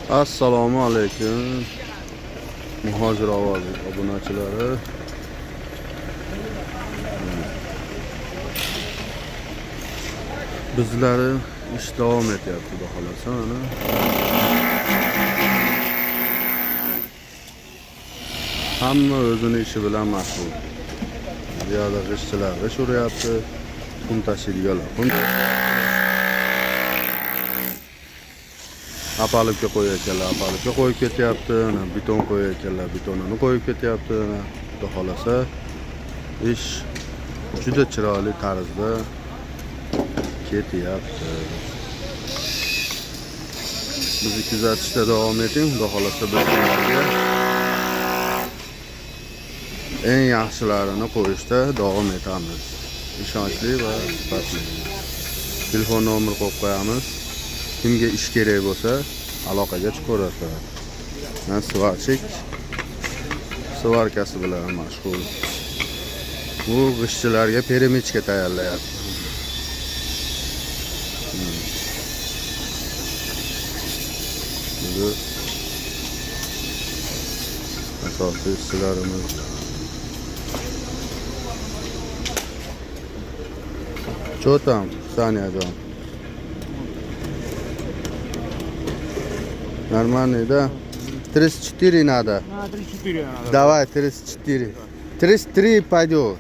Assalomu alaykum Muhojir ovoz obunachilari. Bizlari ish davom etyapti, xudo xolasa. Mana hamma o'zini ishi bilan mashg'ul. Bu yerda g'ishchilar g'ish uryapti, qum tashiydiganlar qum. Apalibga qo'yayotganlar apalibga qo'yib ketyapti, beton qo'yayotganlar betonini qo'yib ketyapti. Xudo xolasa ish juda chiroyli tarzda ketyapti. Bizni kuzatishda davom eting. Xudo xolasa biz sizlarga eng yaxshilarini qo'yishda davom etamiz. Ishonchli va sifatli. Telefon nomer qo'yib qo'yamiz. Kimga ish kerak bo'lsa aloqaga chiqaverasizlar. Men svarchik svarkasi bilan mashg'ul. Bu g'ishchilarga peremichka tayyorlayapti. Bu asosiy ishchilarimiz. Что там, Саня, Джон? Нормальный, да? 34 надо. 34 надо. Давай, 34. 33 пойдет.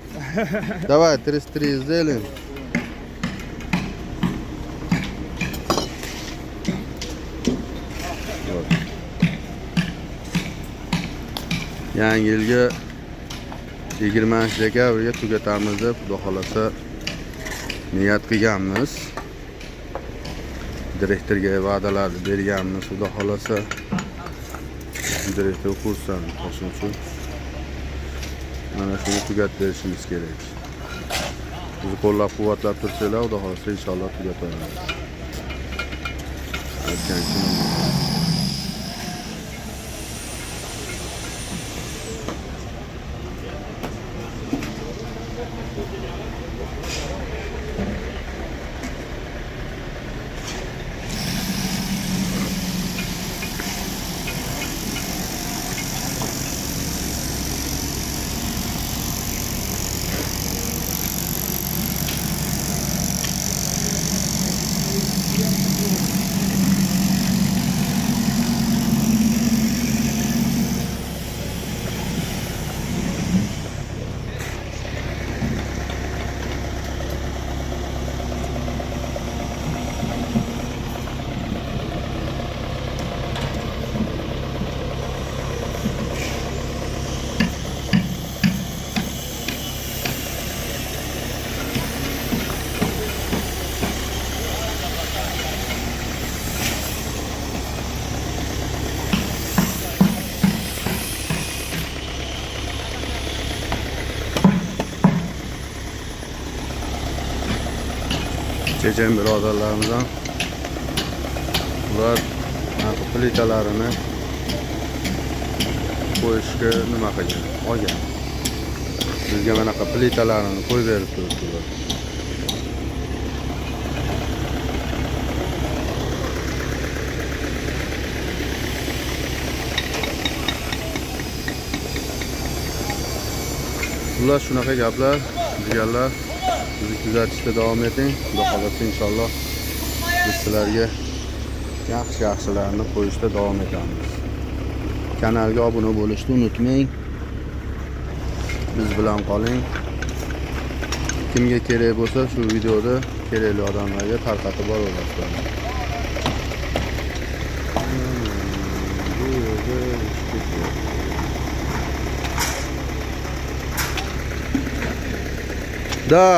Давай, 33 сделаем. Вот. Yangi yilga 20-dekabrga tugatamiz deb xudo xolasa niyat qilganmiz. Direktorga va'dalarni berganmiz. Xudo xolasa direktor xursand bo'lsin uchun mana shuni tugatib berishimiz kerak. Bizni qo'llab-quvvatlab tursanglar, xudo xolasa inshaalloh tugatamiz. O'tgan kun chechen birodarlarimizdan ular plitalarini qo'yishga nima qilgan? Olgan. Bizga mana bu plitalarini qo'yib berib turibdilar. Ular shunaqa gaplar, deganlar. Bizni kuzatishda davom eting. Xudo xolasa inshaalloh biz sizlarga yaxshi-yaxshilarni qo'yishda davom etamiz. Kanalga obuna bo'lishni unutmang. Biz bilan qoling. Kimga kerak bo'lsa shu videoda kerakli odamlarga tarqatib boraverasizlar. Да.